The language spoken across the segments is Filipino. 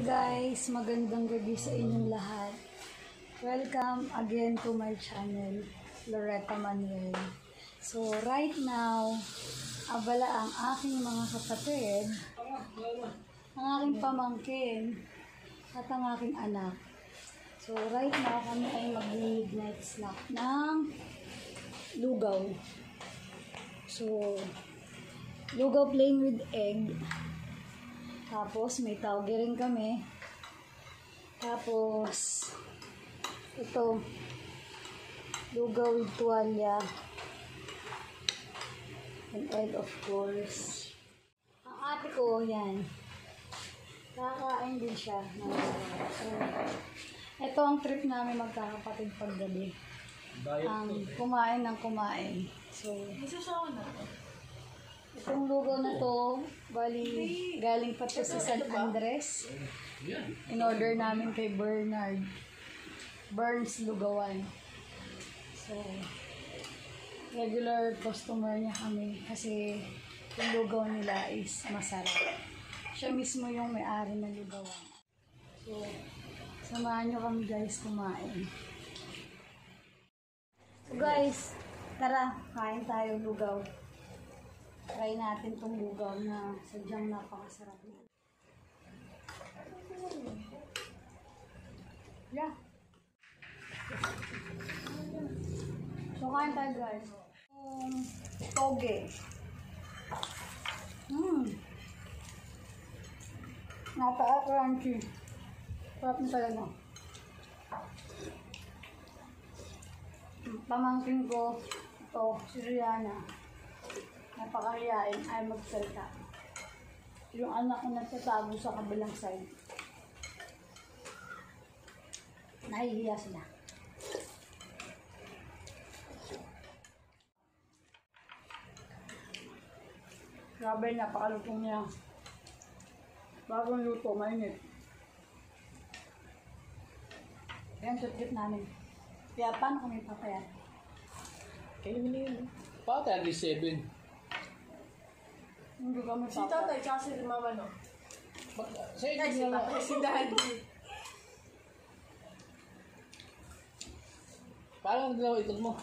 Guys, magandang gabi sa inyong lahat. Welcome again to my channel, Loretta Manuel. So right now, abala ang aking mga kapatid, ang aking pamangkin, at ang aking anak. So right now, kami ay mag-midnight snack ng lugaw. So, lugaw plain with egg. Tapos, may tauge rin kami. Tapos, ito, lugaw with tuwalya. And egg, of course. Ang ate ko, yan. Kakain din siya. So, ito ang trip namin magkakapatid paggabi. Kumain ng kumain. So, itong lugaw na to, bali, galing pa to sa San Andres. In order namin kay Bernard. Burns Lugawan. So, regular customer niya kami kasi yung lugaw nila is masarap. Siya mismo yung may-ari ng lugawan. So, samahan nyo kami guys kumain. So guys, tara, kain tayo lugaw. Try natin itong lugaw na sadyang napakasarap na. Yeah. So, kain tayo guys. Toge. Napaka-crunchy. Sarap na talaga. Pamangkin ko, ito, si Rihanna. Napakahiyain ay magsalita. Yung anak ko nagtatago sa kabilang side. Nahihiya sila. Grabe, napakalutong niya. Bagong luto, mainit. Ayan, tutgit namin. Kaya paano kami papayat? Kaya mo na yun. Bakit at least 7? Hindi kami Si tatay, tsaka si mama, no? Sa inyo na lang. Si daddy. Parang dalawa itog mo.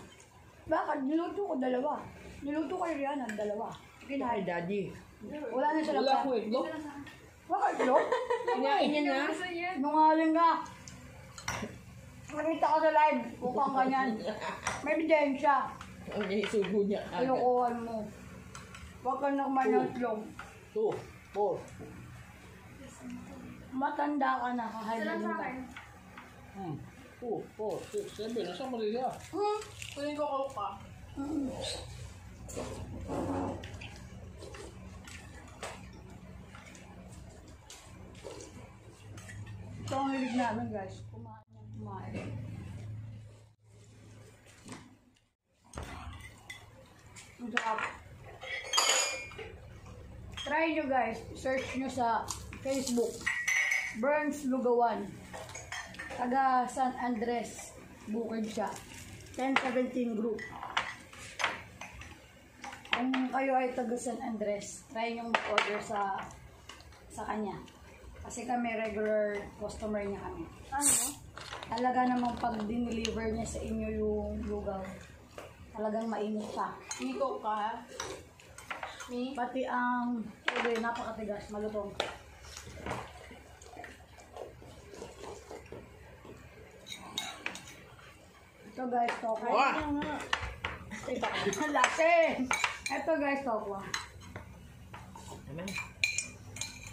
Bakit? Niluto ko dalawa. Niluto ko yung Rihanna, dalawa. Kinahay daddy. Wala na siya Wala ko itlog. Bakit itlog? Kinain niya na. Nungaling ka. Nakita ko sa live. Mukhang ganyan. May ebidensya. Ang isugo niya. Ayukuhan mo. Huwag ka na kumain ng itlog. 2, 4. Matanda ka na, kahailin ka. 2, 4, 6, 7. Nasa mali ka? Kunin ko coke pa. Ito ang hilig namin guys. Kumain ng kumain. Ang sarap. Try nyo guys. Search nyo sa Facebook. Burns Lugawan. Taga San Andres. Bukid siya. 1017 group. Kung kayo ay taga San Andres, try nyo mag-order sa kanya. Kasi kami regular customer niya kami. Ano? Talaga namang pag dineliver niya sa inyo yung lugaw, talagang mainit pa. May coke ka, ha? May? Pati ang tubig, napakatigas, malutong. Ito guys, tokwa. Wow! Laki! Ito guys, tokwa. Naman.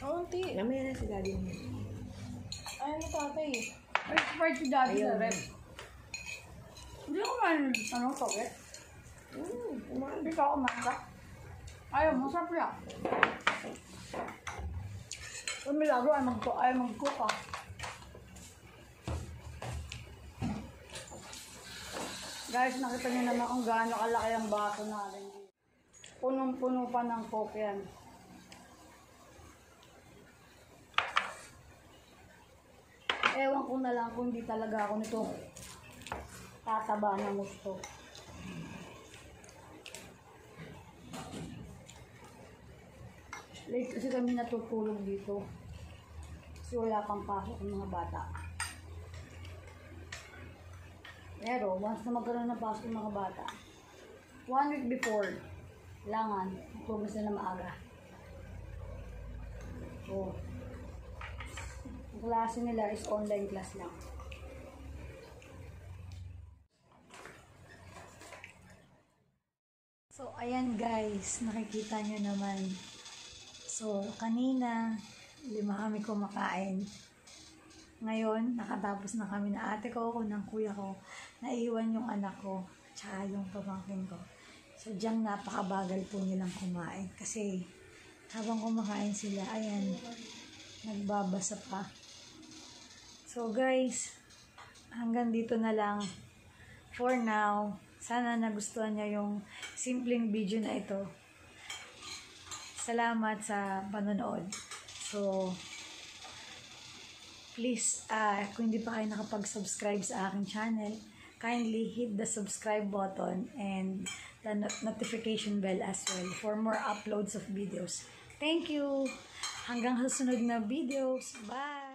Kaunti. Namaya na si daddy mo. Ay, ano tatay? May Sprite si daddy sa rep. Hindi ko man, toge? Hindi ka kumain ka? Ayaw, masarap yan. Kung milagro ay mag-cook ka. Guys, nakita niyo naman kung gaano kalaki ang baso natin. Punong-puno pa ng coke yan. Ewan ko na lang kung hindi talaga ako nito tataba ng gusto. Late kasi kami natutulog dito. Kasi wala pang pasok ng mga bata. Pero, once na magkaroon ng pasok ng mga bata, 1 week before, kailangan, mag-focus na maaga. So, ang klase nila is online class lang. So, ayan guys, nakikita nyo naman. So, kanina, 5 kami kumakain. Ngayon, nakatapos na kami na ate ko, ng kuya ko. Naiwan yung anak ko, tsaka yung pamangkin ko. Sadyang napakabagal po nilang kumain. Kasi, habang kumakain sila, ayan, nagbabasa pa. So guys, hanggang dito na lang for now. Sana nagustuhan niyo yung simpleng video na ito. Salamat sa panonood. So, please, kung hindi pa kayo nakapag-subscribe sa aking channel, kindly hit the subscribe button and the notification bell as well for more uploads of videos. Thank you! Hanggang susunod na videos. Bye!